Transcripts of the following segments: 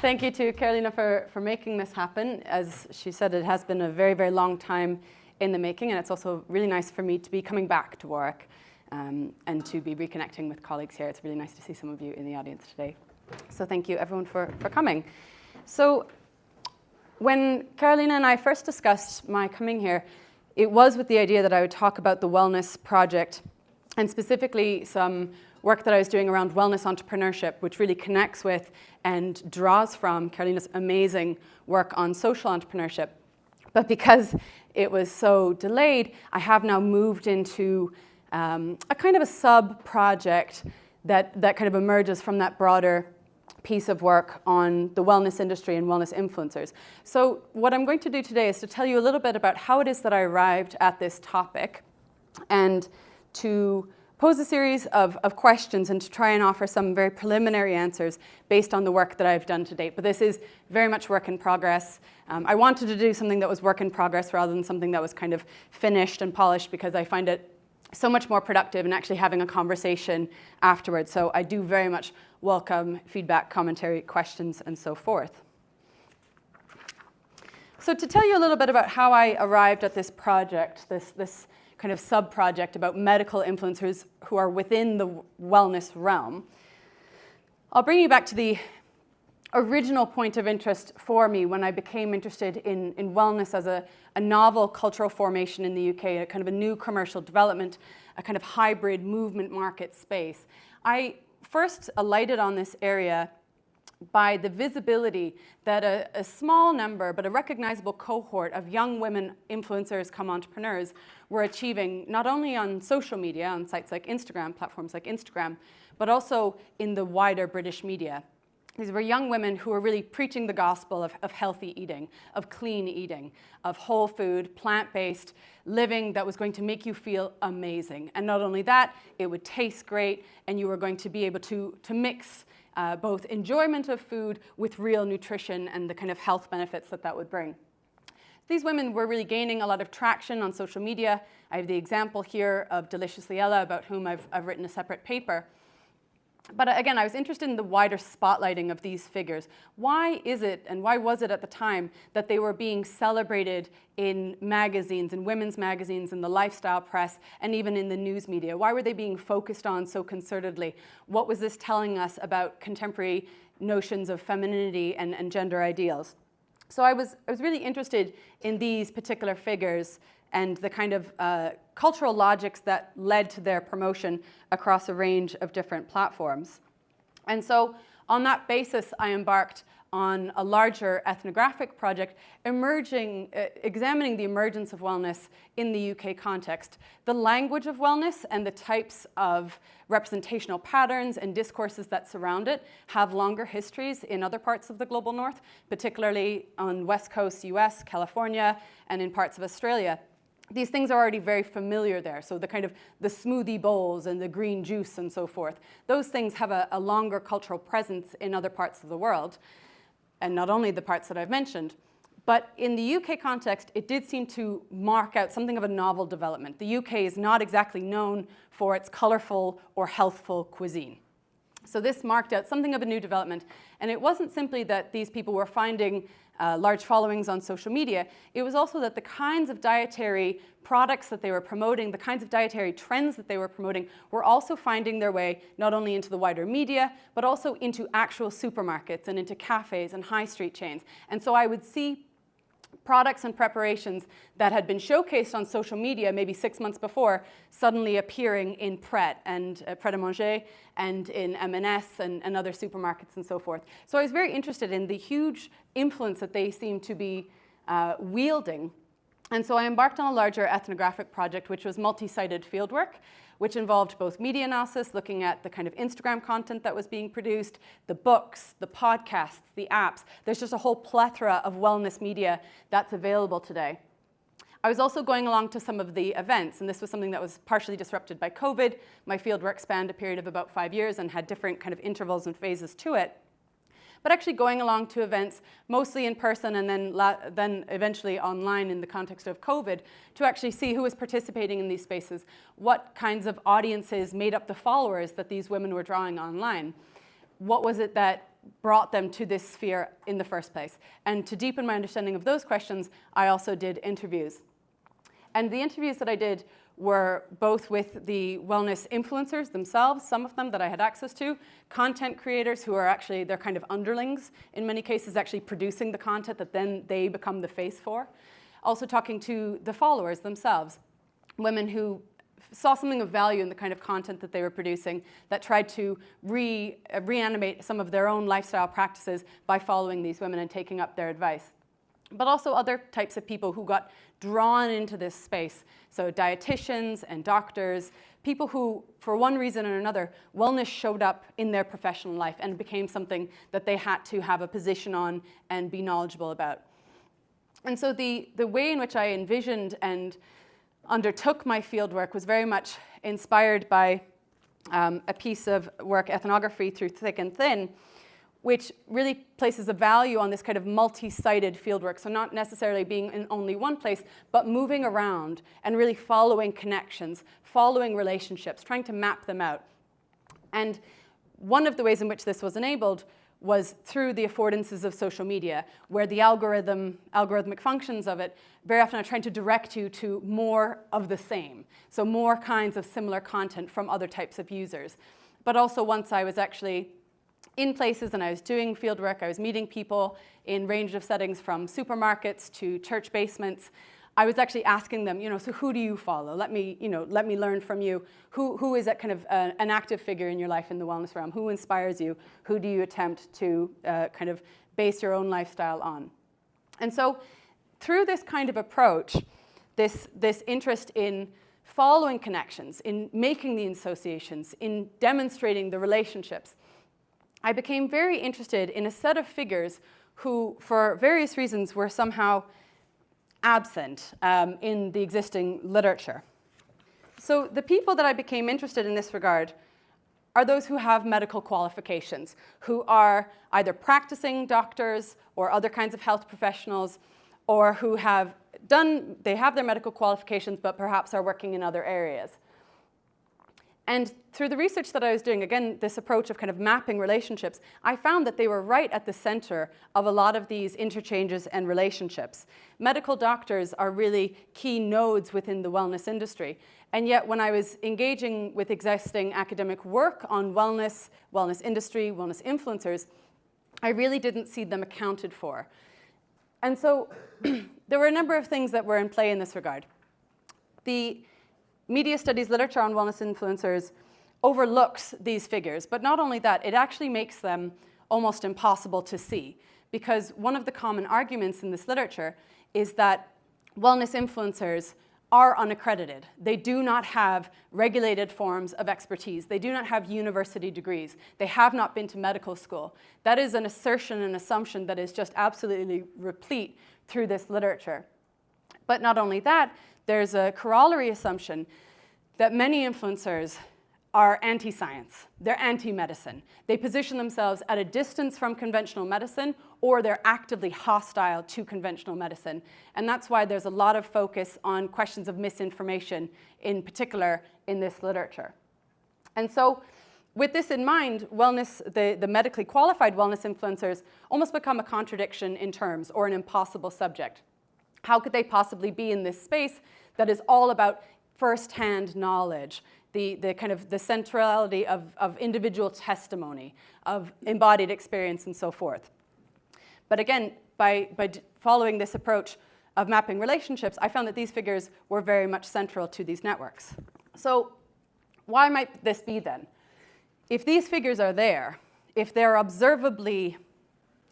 Thank you to Carolina for making this happen. As she said, it has been a very, very long time in the making, and it's also really nice for me to be coming back to Warwick and to be reconnecting with colleagues here. It's really nice to see some of you in the audience today. So thank you, everyone, for coming. So when Carolina and I first discussed my coming here, it was with the idea that I would talk about the Wellness Project, and specifically some work that I was doing around wellness entrepreneurship, which really connects with and draws from Carolina's amazing work on social entrepreneurship. But because it was so delayed, I have now moved into a kind of a sub-project that kind of emerges from that broader piece of work on the wellness industry and wellness influencers. So what I'm going to do today is to tell you a little bit about how it is that I arrived at this topic, and to pose a series of questions and to try and offer some very preliminary answers based on the work that I've done to date. But this is very much work in progress. I wanted to do something that was work in progress rather than something that was kind of finished and polished, because I find it so much more productive in actually having a conversation afterwards. So I do very much welcome feedback, commentary, questions, and so forth. So to tell you a little bit about how I arrived at this project, this kind of sub-project about medical influencers who are within the wellness realm, I'll bring you back to the original point of interest for me when I became interested in wellness as a novel cultural formation in the UK, a kind of a new commercial development, a kind of hybrid movement market space. I first alighted on this area by the visibility that a small number, but a recognizable cohort of young women influencers come entrepreneurs were achieving, not only on social media, on sites like Instagram, platforms like Instagram, but also in the wider British media. These were young women who were really preaching the gospel of healthy eating, of clean eating, of whole food, plant-based living that was going to make you feel amazing. And not only that, it would taste great, and you were going to be able to mix both enjoyment of food with real nutrition and the kind of health benefits that would bring. These women were really gaining a lot of traction on social media. I have the example here of Deliciously Ella, about whom I've written a separate paper. But again, I was interested in the wider spotlighting of these figures. Why is it, and why was it at the time, that they were being celebrated in magazines, in women's magazines, in the lifestyle press, and even in the news media? Why were they being focused on so concertedly? What was this telling us about contemporary notions of femininity and gender ideals? So I was really interested in these particular figures and the kind of cultural logics that led to their promotion across a range of different platforms. And so on that basis, I embarked on a larger ethnographic project examining the emergence of wellness in the UK context, the language of wellness and the types of representational patterns and discourses that surround it have longer histories in other parts of the global north, particularly on West Coast US, California, and in parts of Australia. These things are already very familiar there. So the kind of the smoothie bowls and the green juice and so forth, those things have a longer cultural presence in other parts of the world, and not only the parts that I've mentioned. But in the UK context, it did seem to mark out something of a novel development. The UK is not exactly known for its colorful or healthful cuisine. So this marked out something of a new development. And it wasn't simply that these people were finding large followings on social media. It was also that the kinds of dietary products that they were promoting, the kinds of dietary trends that they were promoting, were also finding their way not only into the wider media, but also into actual supermarkets and into cafes and high street chains. And so I would see products and preparations that had been showcased on social media maybe 6 months before suddenly appearing in Pret and Pret-a-Manger and in M&S and other supermarkets and so forth. So I was very interested in the huge influence that they seemed to be wielding. And so I embarked on a larger ethnographic project, which was multi-sited fieldwork, which involved both media analysis, looking at the kind of Instagram content that was being produced, the books, the podcasts, the apps. There's just a whole plethora of wellness media that's available today. I was also going along to some of the events, and this was something that was partially disrupted by COVID. My fieldwork spanned a period of about 5 years and had different kind of intervals and phases to it. But actually going along to events, mostly in person and then eventually online in the context of COVID, to actually see who was participating in these spaces, what kinds of audiences made up the followers that these women were drawing online. What was it that brought them to this sphere in the first place. And to deepen my understanding of those questions, I also did interviews. And the interviews that I did were both with the wellness influencers themselves, some of them that I had access to, content creators who are actually, they're kind of underlings, in many cases actually producing the content that then they become the face for. Also talking to the followers themselves, women who saw something of value in the kind of content that they were producing, that tried to reanimate some of their own lifestyle practices by following these women and taking up their advice. But also other types of people who got drawn into this space. So dietitians and doctors, people who, for one reason or another, wellness showed up in their professional life and became something that they had to have a position on and be knowledgeable about. And so the way in which I envisioned and undertook my fieldwork was very much inspired by a piece of work, Ethnography Through Thick and Thin, which really places a value on this kind of multi-sited fieldwork. So not necessarily being in only one place, but moving around and really following connections, following relationships, trying to map them out. And one of the ways in which this was enabled was through the affordances of social media, where the algorithmic functions of it very often are trying to direct you to more of the same. So more kinds of similar content from other types of users. But also once I was actually in places and I was doing field work, I was meeting people in range of settings from supermarkets to church basements, I was actually asking them, so who do you follow? Let me learn from you. Who is that kind of an active figure in your life in the wellness realm? Who inspires you? Who do you attempt to kind of base your own lifestyle on? And so through this kind of approach, this interest in following connections, in making the associations, in demonstrating the relationships, I became very interested in a set of figures who, for various reasons, were somehow absent in the existing literature. So the people that I became interested in this regard are those who have medical qualifications, who are either practicing doctors or other kinds of health professionals, or who they have their medical qualifications but perhaps are working in other areas. And through the research that I was doing, again, this approach of kind of mapping relationships, I found that they were right at the center of a lot of these interchanges and relationships. Medical doctors are really key nodes within the wellness industry. And yet when I was engaging with existing academic work on wellness, wellness industry, wellness influencers, I really didn't see them accounted for. And so there were a number of things that were in play in this regard. The media studies literature on wellness influencers overlooks these figures, but not only that, it actually makes them almost impossible to see, because one of the common arguments in this literature is that wellness influencers are unaccredited. They do not have regulated forms of expertise. They do not have university degrees. They have not been to medical school. That is an assertion and assumption that is just absolutely replete through this literature. But not only that, there's a corollary assumption that many influencers are anti-science. They're anti-medicine. They position themselves at a distance from conventional medicine, or they're actively hostile to conventional medicine. And that's why there's a lot of focus on questions of misinformation, in particular in this literature. And so with this in mind, wellness, the medically qualified wellness influencers almost become a contradiction in terms, or an impossible subject. How could they possibly be in this space that is all about first-hand knowledge, the kind of the centrality of individual testimony, of embodied experience, and so forth? But again, by following this approach of mapping relationships, I found that these figures were very much central to these networks. So why might this be then? If these figures are there, if they're observably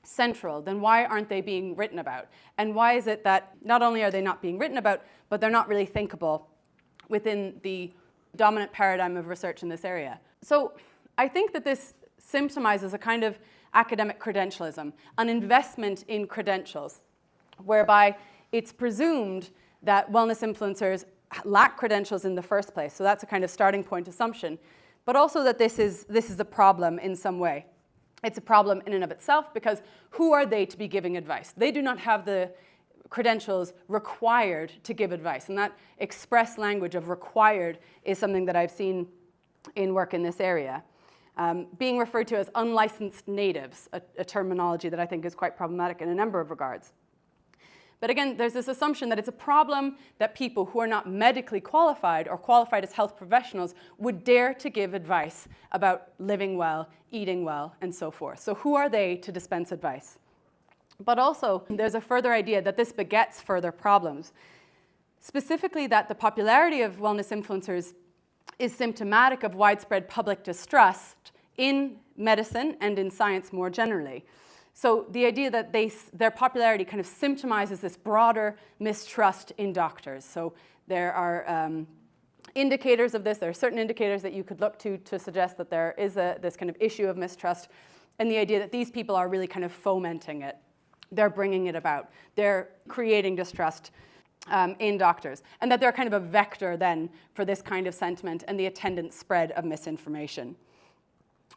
central, then why aren't they being written about? And why is it that not only are they not being written about, but they're not really thinkable within the dominant paradigm of research in this area? So I think that this symptomizes a kind of academic credentialism, an investment in credentials, whereby it's presumed that wellness influencers lack credentials in the first place. So that's a kind of starting point assumption, but also that this is a problem in some way. It's a problem in and of itself, because who are they to be giving advice? They do not have the credentials required to give advice. And that express language of required is something that I've seen in work in this area. being referred to as unlicensed natives, a terminology that I think is quite problematic in a number of regards. But again, there's this assumption that it's a problem that people who are not medically qualified or qualified as health professionals would dare to give advice about living well, eating well, and so forth. So who are they to dispense advice? But also, there's a further idea that this begets further problems. Specifically, that the popularity of wellness influencers is symptomatic of widespread public distrust in medicine and in science more generally. So the idea that their popularity kind of symptomizes this broader mistrust in doctors. So there are indicators of this. There are certain indicators that you could look to suggest that there is this kind of issue of mistrust, and the idea that these people are really kind of fomenting it. They're bringing it about. They're creating distrust in doctors, and that they're kind of a vector then for this kind of sentiment and the attendant spread of misinformation.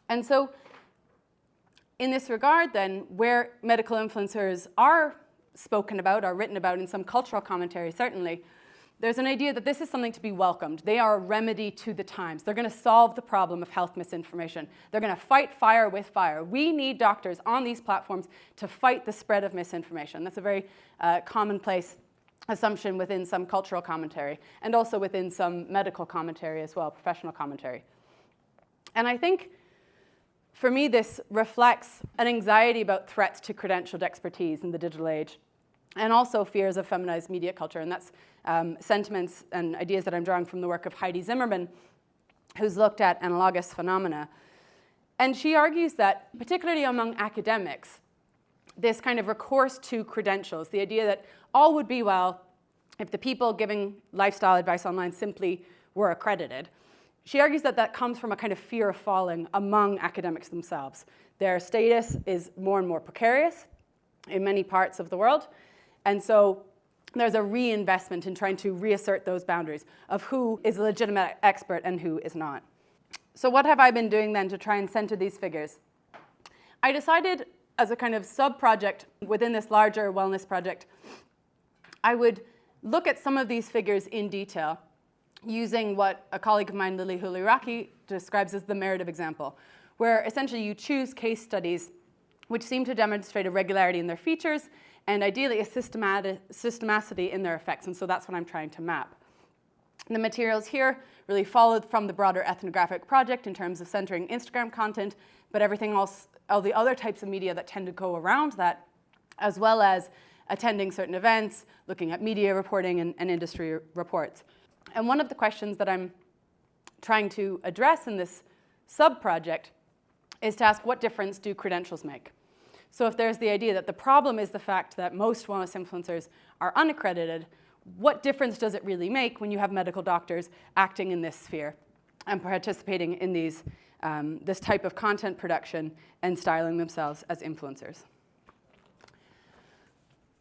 And so in this regard then, where medical influencers are spoken about, are written about in some cultural commentary certainly, there's an idea that this is something to be welcomed. They are a remedy to the times. They're going to solve the problem of health misinformation. They're going to fight fire with fire. We need doctors on these platforms to fight the spread of misinformation. That's a very commonplace assumption within some cultural commentary, and also within some medical commentary as well, professional commentary. And I think, for me, this reflects an anxiety about threats to credentialed expertise in the digital age, and also fears of feminized media culture. And that's sentiments and ideas that I'm drawing from the work of Heidi Zimmerman, who's looked at analogous phenomena. And she argues that, particularly among academics, this kind of recourse to credentials, the idea that all would be well if the people giving lifestyle advice online simply were accredited. She argues that that comes from a kind of fear of falling among academics themselves. Their status is more and more precarious in many parts of the world, and so there's a reinvestment in trying to reassert those boundaries of who is a legitimate expert and who is not. So what have I been doing then to try and center these figures? I decided, as a kind of sub-project within this larger wellness project, I would look at some of these figures in detail using what a colleague of mine, Lily Huliraki, describes as the meritive example, where essentially you choose case studies which seem to demonstrate a regularity in their features and ideally a systematicity in their effects. And so that's what I'm trying to map. The materials here really followed from the broader ethnographic project in terms of centering Instagram content, but everything else, all the other types of media that tend to go around that, as well as attending certain events, looking at media reporting and industry reports. And one of the questions that I'm trying to address in this sub-project is to ask, what difference do credentials make? So if there's the idea that the problem is the fact that most wellness influencers are unaccredited, what difference does it really make when you have medical doctors acting in this sphere and participating in these, this type of content production and styling themselves as influencers?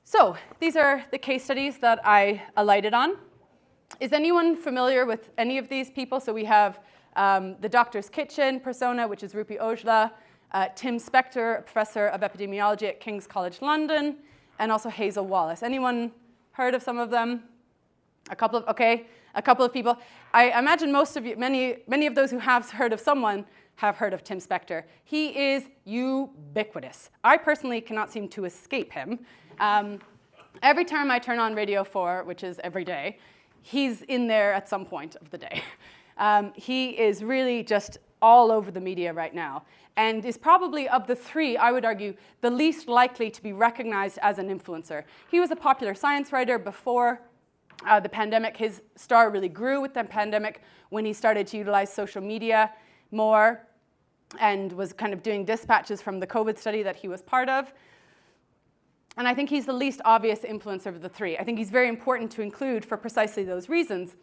So these are the case studies that I alighted on. Is anyone familiar with any of these people? So we have the Doctor's Kitchen persona, which is Rupi Ojla, Tim Spector, a professor of epidemiology at King's College London, and also Hazel Wallace. Anyone heard of some of them? A couple of people. I imagine most of you, many of those who have heard of someone have heard of Tim Spector. He is ubiquitous. I personally cannot seem to escape him. Every time I turn on Radio 4, which is every day, he's in there at some point of the day. He is really just all over the media right now, and is probably, of the three, I would argue, the least likely to be recognized as an influencer. He was a popular science writer before the pandemic. His star really grew with the pandemic when he started to utilize social media more and was kind of doing dispatches from the COVID study that he was part of. And I think he's the least obvious influencer of the three. I think he's very important to include for precisely those reasons,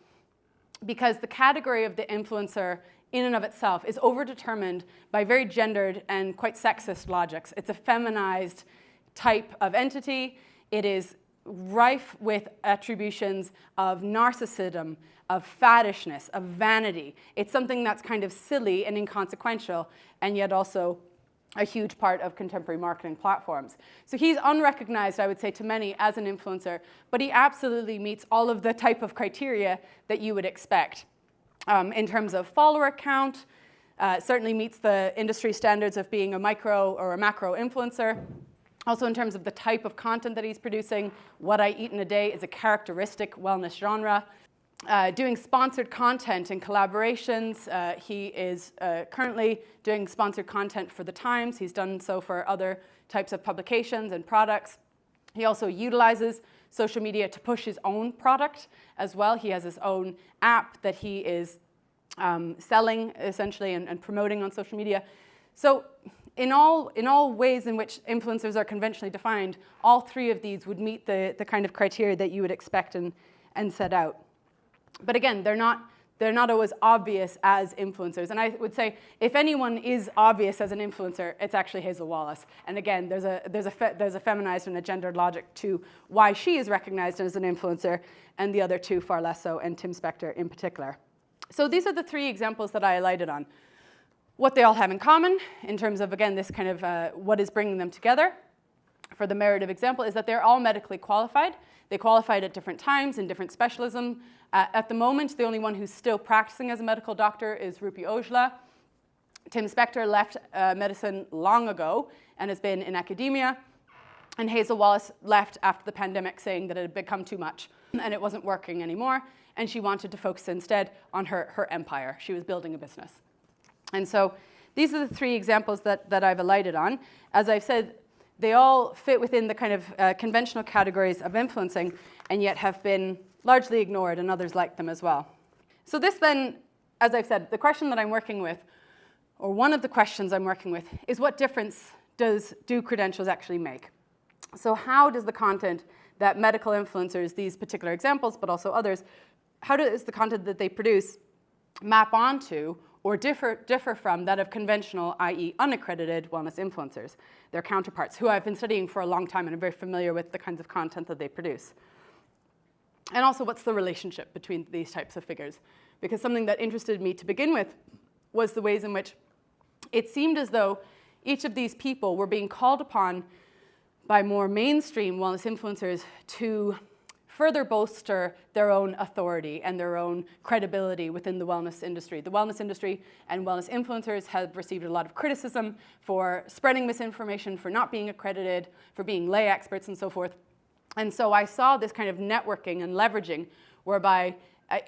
because the category of the influencer in and of itself is overdetermined by very gendered and quite sexist logics. It's a feminized type of entity. It is rife with attributions of narcissism, of faddishness, of vanity. It's something that's kind of silly and inconsequential, and yet also a huge part of contemporary marketing platforms. So he's unrecognized, I would say, to many as an influencer, but he absolutely meets all of the type of criteria that you would expect in terms of follower count, certainly meets the industry standards of being a micro or a macro influencer. Also in terms of the type of content that he's producing, What I Eat in a Day is a characteristic wellness genre. Doing sponsored content and collaborations. He is currently doing sponsored content for The Times. He's done so for other types of publications and products. He also utilizes social media to push his own product as well. He has his own app that he is selling essentially and promoting on social media. So in all ways in which influencers are conventionally defined, all three of these would meet the kind of criteria that you would expect and set out. But again, they're not always obvious as influencers. And I would say if anyone is obvious as an influencer, it's actually Hazel Wallace. And again, there's a feminized and a gendered logic to why she is recognized as an influencer, and the other two far less so, and Tim Spector in particular. So these are the three examples that I alighted on. What they all have in common in terms of, again, this kind of what is bringing them together for the merit of example is that they're all medically qualified. They qualified at different times in different specialism. At the moment, the only one who's still practicing as a medical doctor is Rupi Ojla. Tim Spector left medicine long ago and has been in academia. And Hazel Wallace left after the pandemic, saying that it had become too much and it wasn't working anymore. And she wanted to focus instead on her empire. She was building a business. And so these are the three examples that I've alighted on. As I've said, they all fit within the kind of conventional categories of influencing and yet have been largely ignored, and others like them as well. So this then, as I've said, the question that I'm working with, or one of the questions I'm working with, is what difference do credentials actually make? So how does the content that medical influencers, these particular examples, but also others, how does the content that they produce map onto or differ from that of conventional, i.e. unaccredited wellness influencers, their counterparts, who I've been studying for a long time and are very familiar with the kinds of content that they produce? And also, what's the relationship between these types of figures? Because something that interested me to begin with was the ways in which it seemed as though each of these people were being called upon by more mainstream wellness influencers to further bolster their own authority and their own credibility within the wellness industry. The wellness industry and wellness influencers have received a lot of criticism for spreading misinformation, for not being accredited, for being lay experts and so forth. And so I saw this kind of networking and leveraging whereby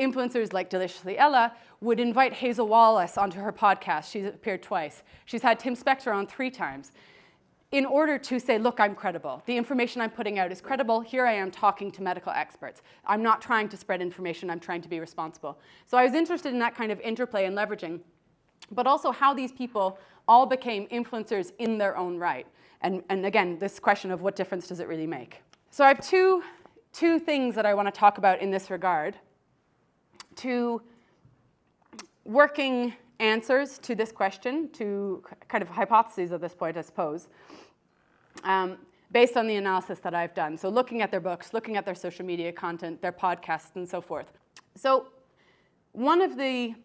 influencers like Deliciously Ella would invite Hazel Wallace onto her podcast. She's appeared twice. She's had Tim Spector on 3 times in order to say, look, I'm credible. The information I'm putting out is credible. Here I am talking to medical experts. I'm not trying to spread information. I'm trying to be responsible. So I was interested in that kind of interplay and leveraging, but also how these people all became influencers in their own right. And again, this question of what difference does it really make? So I have two things that I want to talk about in this regard. 2 working answers to this question, to kind of hypotheses at this point, I suppose, based on the analysis that I've done. So looking at their books, looking at their social media content, their podcasts, and so forth. So one of the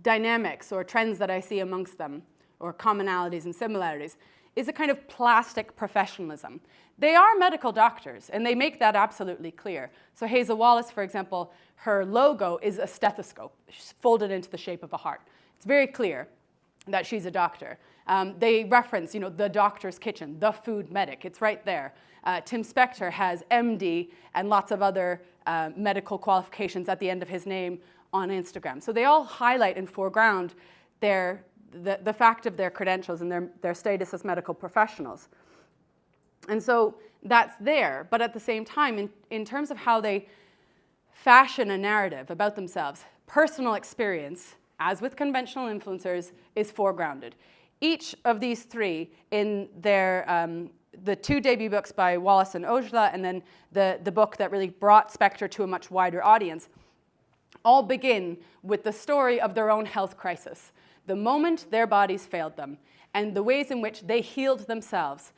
dynamics or trends that I see amongst them, or commonalities and similarities, is a kind of plastic professionalism. They are medical doctors, and they make that absolutely clear. So Hazel Wallace, for example, her logo is a stethoscope. She's folded into the shape of a heart. It's very clear that she's a doctor. They reference, the doctor's kitchen, the food medic. It's right there. Tim Spector has MD and lots of other medical qualifications at the end of his name on Instagram. So they all highlight and foreground the fact of their credentials and their status as medical professionals. And so that's there, but at the same time, in terms of how they fashion a narrative about themselves, personal experience, as with conventional influencers, is foregrounded. Each of these 3 in their the 2 debut books by Wallace and Ojla, and then the book that really brought Spector to a much wider audience, all begin with the story of their own health crisis, the moment their bodies failed them, and the ways in which they healed themselves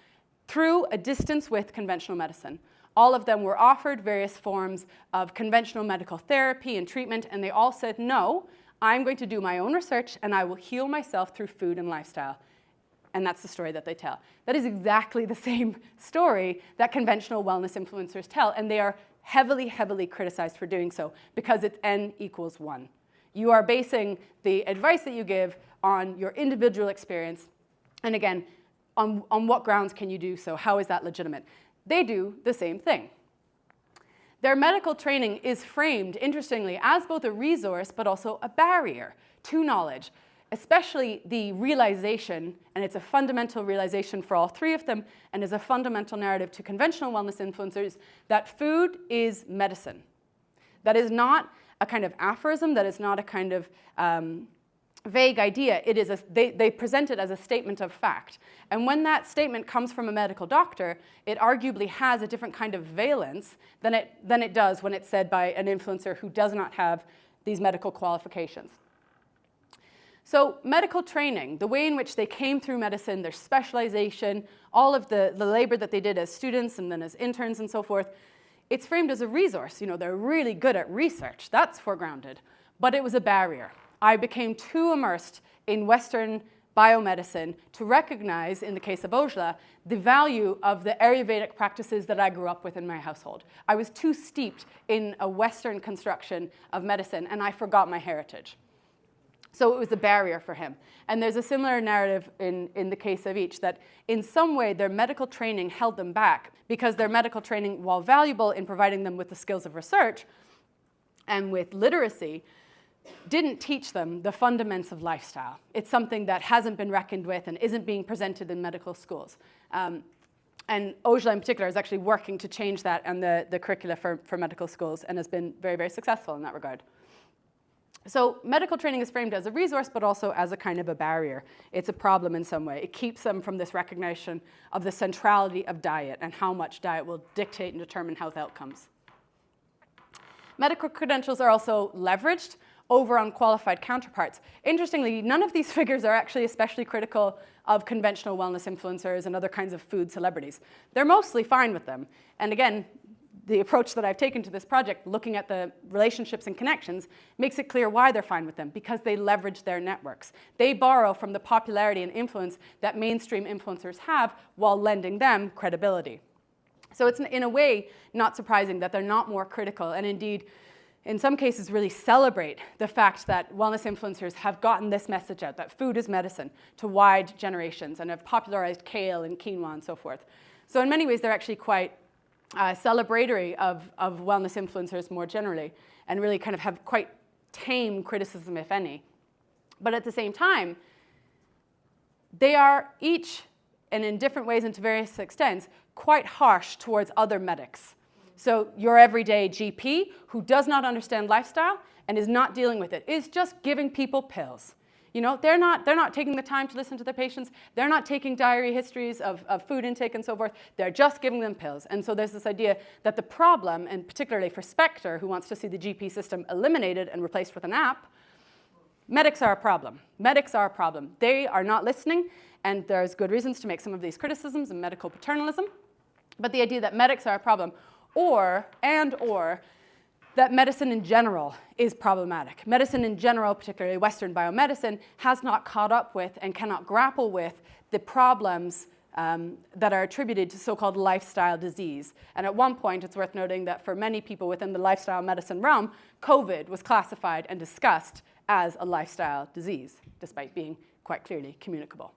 through a distance with conventional medicine. All of them were offered various forms of conventional medical therapy and treatment, and they all said, no, I'm going to do my own research, and I will heal myself through food and lifestyle. And that's the story that they tell. That is exactly the same story that conventional wellness influencers tell, and they are heavily, heavily criticized for doing so because it's N equals 1. You are basing the advice that you give on your individual experience. And again, on what grounds can you do so? How is that legitimate? They do the same thing. Their medical training is framed, interestingly, as both a resource but also a barrier to knowledge, especially the realization, and it's a fundamental realization for all three of them, and is a fundamental narrative to conventional wellness influencers, that food is medicine. That is not a kind of aphorism, that is not a kind of vague idea. It is they present it as a statement of fact. And when that statement comes from a medical doctor, it arguably has a different kind of valence than it does when it's said by an influencer who does not have these medical qualifications. So medical training, the way in which they came through medicine, their specialization, all of the labor that they did as students and then as interns and so forth, it's framed as a resource. You know, they're really good at research. That's foregrounded. But it was a barrier. I became too immersed in Western biomedicine to recognize, in the case of Ojla, the value of the Ayurvedic practices that I grew up with in my household. I was too steeped in a Western construction of medicine, and I forgot my heritage. So it was a barrier for him. And there's a similar narrative in the case of each, that in some way their medical training held them back because their medical training, while valuable in providing them with the skills of research and with literacy, didn't teach them the fundamentals of lifestyle. It's something that hasn't been reckoned with and isn't being presented in medical schools. And Ojla in particular is actually working to change that and the curricula for medical schools, and has been very, very successful in that regard. So medical training is framed as a resource, but also as a kind of a barrier. It's a problem in some way. It keeps them from this recognition of the centrality of diet and how much diet will dictate and determine health outcomes. Medical credentials are also leveraged over unqualified counterparts. Interestingly, none of these figures are actually especially critical of conventional wellness influencers and other kinds of food celebrities. They're mostly fine with them. And again, the approach that I've taken to this project, looking at the relationships and connections, makes it clear why they're fine with them, because they leverage their networks. They borrow from the popularity and influence that mainstream influencers have while lending them credibility. So it's in a way not surprising that they're not more critical, and indeed, in some cases, really celebrate the fact that wellness influencers have gotten this message out, that food is medicine, to wide generations, and have popularized kale and quinoa and so forth. So in many ways, they're actually quite celebratory of wellness influencers more generally, and really kind of have quite tame criticism, if any. But at the same time, they are each, and in different ways and to various extents, quite harsh towards other medics. So your everyday GP, who does not understand lifestyle and is not dealing with it, is just giving people pills. You know, they're not taking the time to listen to their patients. They're not taking diary histories of food intake and so forth. They're just giving them pills. And so there's this idea that the problem, and particularly for Spectre, who wants to see the GP system eliminated and replaced with an app, medics are a problem. Medics are a problem. They are not listening, and there's good reasons to make some of these criticisms and medical paternalism. But the idea that medics are a problem, or that medicine in general is problematic. Medicine in general, particularly Western biomedicine, has not caught up with and cannot grapple with the problems that are attributed to so-called lifestyle disease. And at one point, it's worth noting that for many people within the lifestyle medicine realm, COVID was classified and discussed as a lifestyle disease, despite being quite clearly communicable.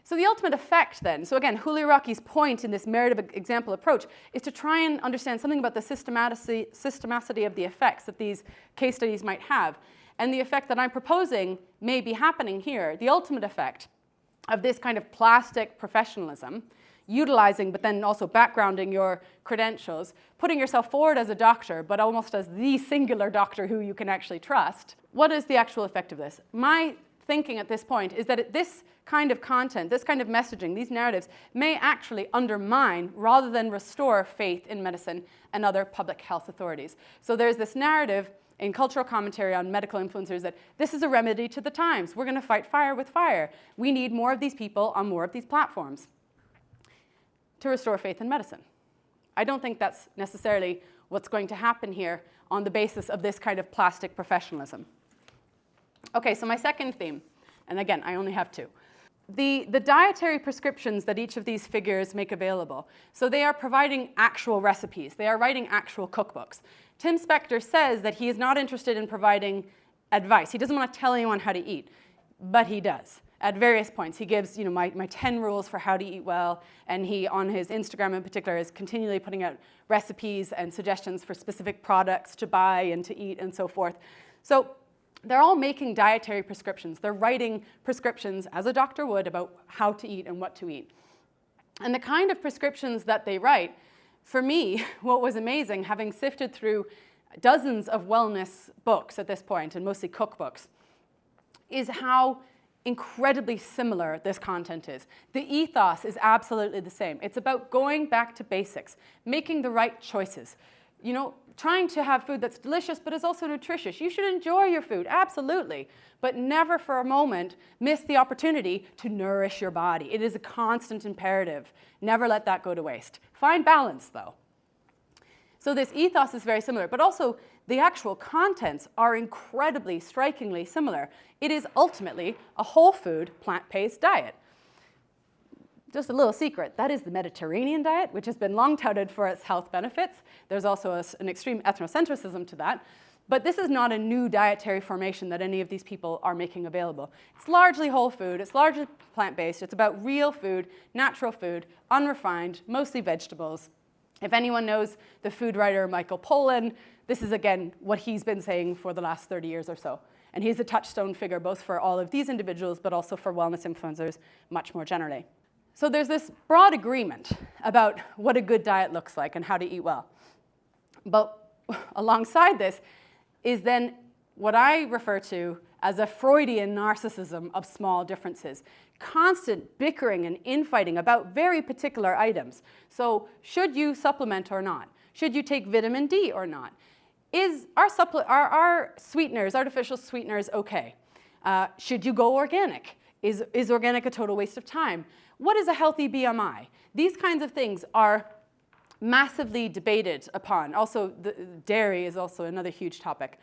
So the ultimate effect then, so again, Huliaraki's point in this meritive example approach is to try and understand something about the systematicity of the effects that these case studies might have. And the effect that I'm proposing may be happening here, the ultimate effect of this kind of plastic professionalism, utilizing but then also backgrounding your credentials, putting yourself forward as a doctor, but almost as the singular doctor who you can actually trust. What is the actual effect of this? My thinking at this point is that this kind of content, this kind of messaging, these narratives may actually undermine rather than restore faith in medicine and other public health authorities. So there's this narrative in cultural commentary on medical influencers that this is a remedy to the times. We're going to fight fire with fire. We need more of these people on more of these platforms to restore faith in medicine. I don't think that's necessarily what's going to happen here on the basis of this kind of plastic professionalism. Okay, so my second theme, and again, I only have two. the dietary prescriptions that each of these figures make available. So they are providing actual recipes. They are writing actual cookbooks. Tim Spector says that he is not interested in providing advice. He doesn't want to tell anyone how to eat, but he does. At various points, he gives my 10 rules for how to eat well, and he, on his Instagram in particular, is continually putting out recipes and suggestions for specific products to buy and to eat and so forth. So they're all making dietary prescriptions. They're writing prescriptions, as a doctor would, about how to eat and what to eat. And the kind of prescriptions that they write, for me, what was amazing, having sifted through dozens of wellness books at this point, and mostly cookbooks, is how incredibly similar this content is. The ethos is absolutely the same. It's about going back to basics, making the right choices. Trying to have food that's delicious but is also nutritious. You should enjoy your food, absolutely, but never for a moment miss the opportunity to nourish your body. It is a constant imperative. Never let that go to waste. Find balance, though. So this ethos is very similar, but also the actual contents are incredibly, strikingly similar. It is ultimately a whole food, plant-based diet. Just a little secret, that is the Mediterranean diet, which has been long touted for its health benefits. There's also an extreme ethnocentrism to that. But this is not a new dietary formation that any of these people are making available. It's largely whole food, it's largely plant-based, it's about real food, natural food, unrefined, mostly vegetables. If anyone knows the food writer Michael Pollan, this is, again, what he's been saying for the last 30 years or so. And he's a touchstone figure both for all of these individuals, but also for wellness influencers much more generally. So there's this broad agreement about what a good diet looks like and how to eat well. But alongside this is then what I refer to as a Freudian narcissism of small differences. Constant bickering and infighting about very particular items. So should you supplement or not? Should you take vitamin D or not? Are our sweeteners, artificial sweeteners, okay? Should you go organic? Is organic a total waste of time? What is a healthy BMI? These kinds of things are massively debated upon. Also, dairy is also another huge topic.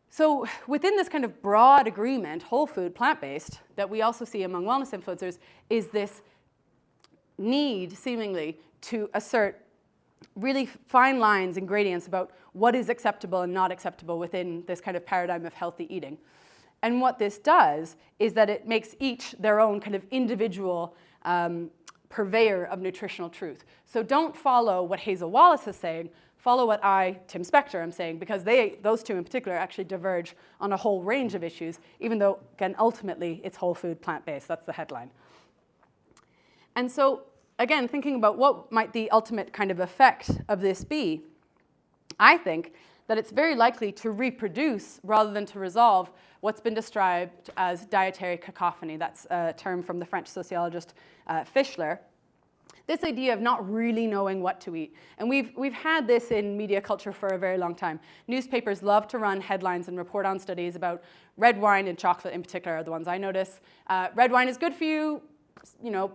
So within this kind of broad agreement, whole food, plant-based, that we also see among wellness influencers is this need, seemingly, to assert really fine lines and gradients about what is acceptable and not acceptable within this kind of paradigm of healthy eating. And what this does is that it makes each their own kind of individual purveyor of nutritional truth. So don't follow what Hazel Wallace is saying, follow what Tim Spector, am saying, because those two in particular actually diverge on a whole range of issues, even though, again, ultimately it's whole food, plant-based. That's the headline. And so, again, thinking about what might the ultimate kind of effect of this be, I think that it's very likely to reproduce rather than to resolve what's been described as dietary cacophony. That's a term from the French sociologist Fischler. This idea of not really knowing what to eat. And we've had this in media culture for a very long time. Newspapers love to run headlines and report on studies about red wine and chocolate in particular are the ones I notice. Red wine is good for you,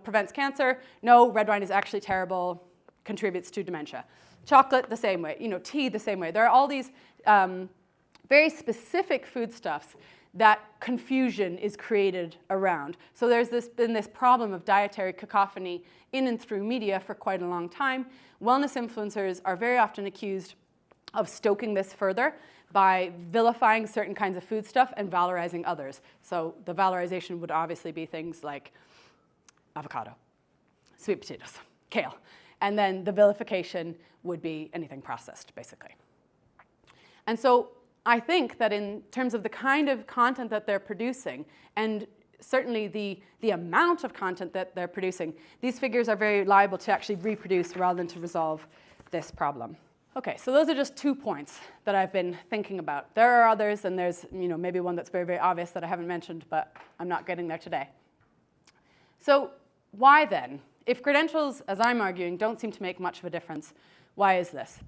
prevents cancer. No, red wine is actually terrible, contributes to dementia. Chocolate, the same way. Tea, the same way. There are all these very specific foodstuffs that confusion is created around. So there's been this problem of dietary cacophony in and through media for quite a long time. Wellness influencers are very often accused of stoking this further by vilifying certain kinds of foodstuff and valorizing others. So the valorization would obviously be things like avocado, sweet potatoes, kale. And then the vilification would be anything processed, basically. And so I think that in terms of the kind of content that they're producing, and certainly the amount of content that they're producing, these figures are very liable to actually reproduce rather than to resolve this problem. Okay, so those are just 2 points that I've been thinking about. There are others, and there's maybe one that's very, very obvious that I haven't mentioned, but I'm not getting there today. So why then? If credentials, as I'm arguing, don't seem to make much of a difference, why is this?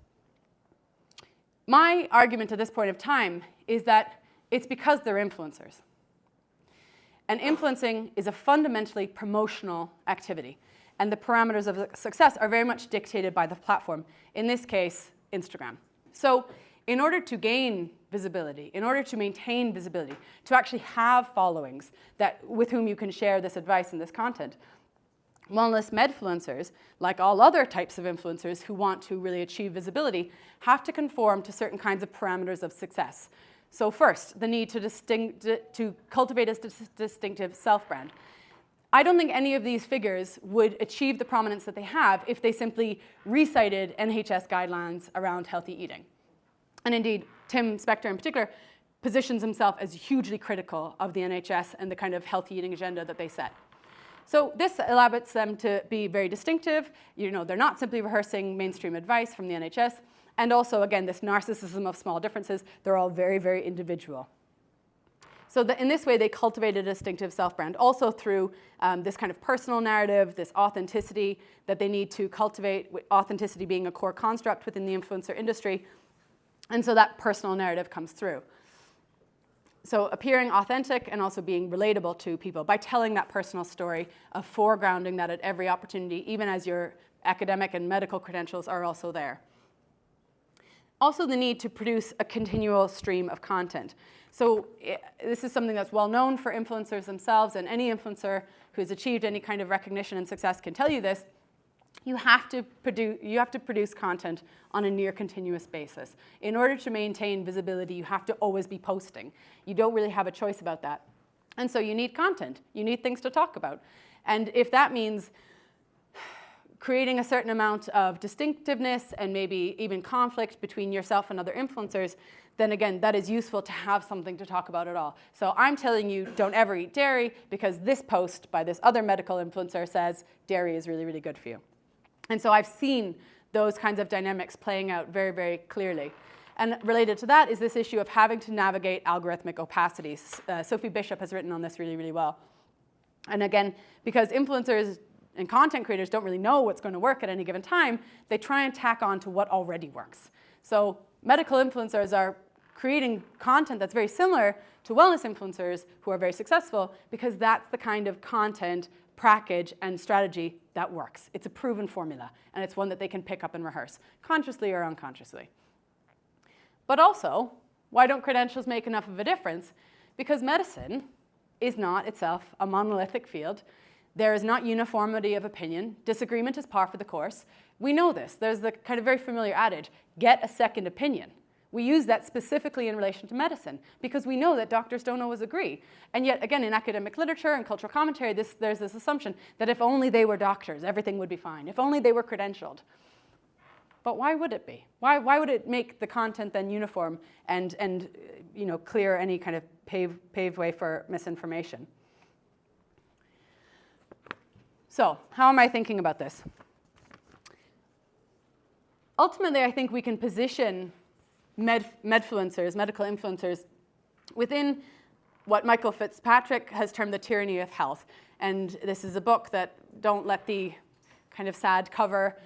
My argument at this point of time is that it's because they're influencers. And influencing is a fundamentally promotional activity. And the parameters of success are very much dictated by the platform, in this case, Instagram. So in order to gain visibility, in order to maintain visibility, to actually have followings with whom you can share this advice and this content, wellness medfluencers, like all other types of influencers who want to really achieve visibility, have to conform to certain kinds of parameters of success. So first, the need to cultivate a distinctive self-brand. I don't think any of these figures would achieve the prominence that they have if they simply recited NHS guidelines around healthy eating. And indeed, Tim Spector in particular positions himself as hugely critical of the NHS and the kind of healthy eating agenda that they set. So this allows them to be very distinctive. They're not simply rehearsing mainstream advice from the NHS. And also, again, this narcissism of small differences, they're all very, very individual. So in this way, they cultivate a distinctive self-brand, also through this kind of personal narrative, this authenticity that they need to cultivate, with authenticity being a core construct within the influencer industry. And so that personal narrative comes through. So appearing authentic and also being relatable to people by telling that personal story, of foregrounding that at every opportunity, even as your academic and medical credentials are also there. Also the need to produce a continual stream of content. So this is something that's well known for influencers themselves, and any influencer who's achieved any kind of recognition and success can tell you this. You have to produce content on a near continuous basis. In order to maintain visibility, you have to always be posting. You don't really have a choice about that. And so you need content. You need things to talk about. And if that means creating a certain amount of distinctiveness and maybe even conflict between yourself and other influencers, then again, that is useful to have something to talk about at all. So I'm telling you, don't ever eat dairy because this post by this other medical influencer says dairy is really, really good for you. And so I've seen those kinds of dynamics playing out very, very clearly. And related to that is this issue of having to navigate algorithmic opacities. Sophie Bishop has written on this really, really well. And again, because influencers and content creators don't really know what's going to work at any given time, they try and tack on to what already works. So medical influencers are creating content that's very similar to wellness influencers who are very successful because that's the kind of content, package, and strategy that works. It's a proven formula, and it's one that they can pick up and rehearse, consciously or unconsciously. But also, why don't credentials make enough of a difference? Because medicine is not itself a monolithic field. There is not uniformity of opinion. Disagreement is par for the course. We know this. There's the kind of very familiar adage, get a second opinion. We use that specifically in relation to medicine because we know that doctors don't always agree. And yet, again, in academic literature and cultural commentary, there's this assumption that if only they were doctors, everything would be fine. If only they were credentialed. But why would it be? Why would it make the content then uniform and clear any kind of pave way for misinformation? So how am I thinking about this? Ultimately, I think we can position medfluencers, medical influencers, within what Michael Fitzpatrick has termed the tyranny of health. And this is a book that, don't let the kind of sad cover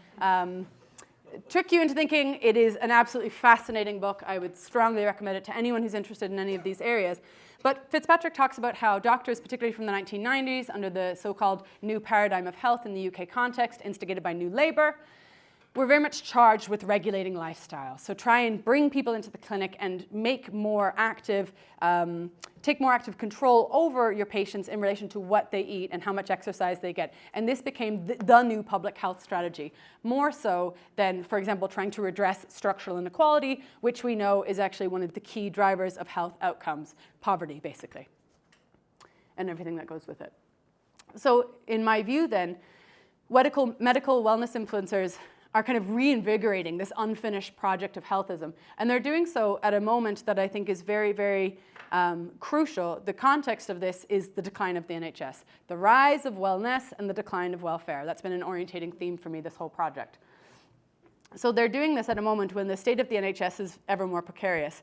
trick you into thinking it is an absolutely fascinating book. I would strongly recommend it to anyone who's interested in any of these areas. But Fitzpatrick talks about how doctors, particularly from the 1990s, under the so-called new paradigm of health in the UK context, instigated by New Labour, we're very much charged with regulating lifestyle. So try and bring people into the clinic and make more active, take more active control over your patients in relation to what they eat and how much exercise they get. And this became the new public health strategy, more so than, for example, trying to redress structural inequality, which we know is actually one of the key drivers of health outcomes, poverty, basically, and everything that goes with it. So in my view, then, medical wellness influencers are kind of reinvigorating this unfinished project of healthism. And they're doing so at a moment that I think is very, very crucial. The context of this is the decline of the NHS, the rise of wellness and the decline of welfare. That's been an orientating theme for me this whole project. So they're doing this at a moment when the state of the NHS is ever more precarious.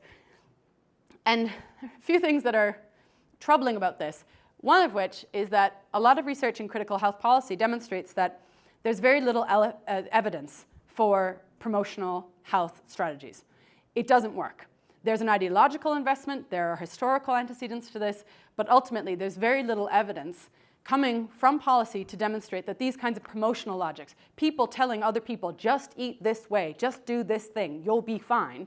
And a few things that are troubling about this, one of which is that a lot of research in critical health policy demonstrates that there's very little evidence for promotional health strategies. It doesn't work. There's an ideological investment, there are historical antecedents to this, but ultimately there's very little evidence coming from policy to demonstrate that these kinds of promotional logics, people telling other people, just eat this way, just do this thing, you'll be fine,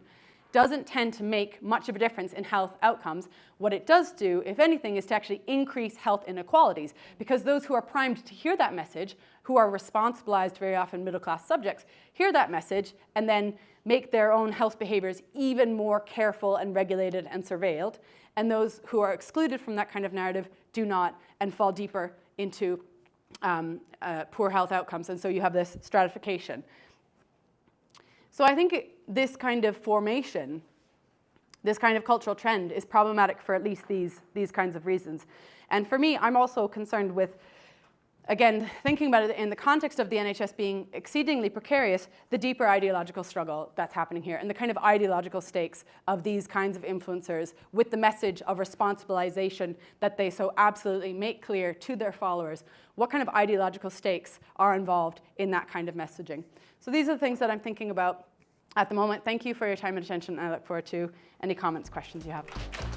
doesn't tend to make much of a difference in health outcomes. What it does do, if anything, is to actually increase health inequalities, because those who are primed to hear that message, who are responsibilized, very often middle-class subjects, hear that message and then make their own health behaviors even more careful and regulated and surveilled. And those who are excluded from that kind of narrative do not and fall deeper into poor health outcomes. And so you have this stratification. So I think this kind of formation, this kind of cultural trend is problematic for at least these kinds of reasons. And for me, I'm also concerned with, again, thinking about it in the context of the NHS being exceedingly precarious, the deeper ideological struggle that's happening here and the kind of ideological stakes of these kinds of influencers with the message of responsibilization that they so absolutely make clear to their followers. What kind of ideological stakes are involved in that kind of messaging? So these are the things that I'm thinking about at the moment. Thank you for your time and attention, and I look forward to any comments, questions you have.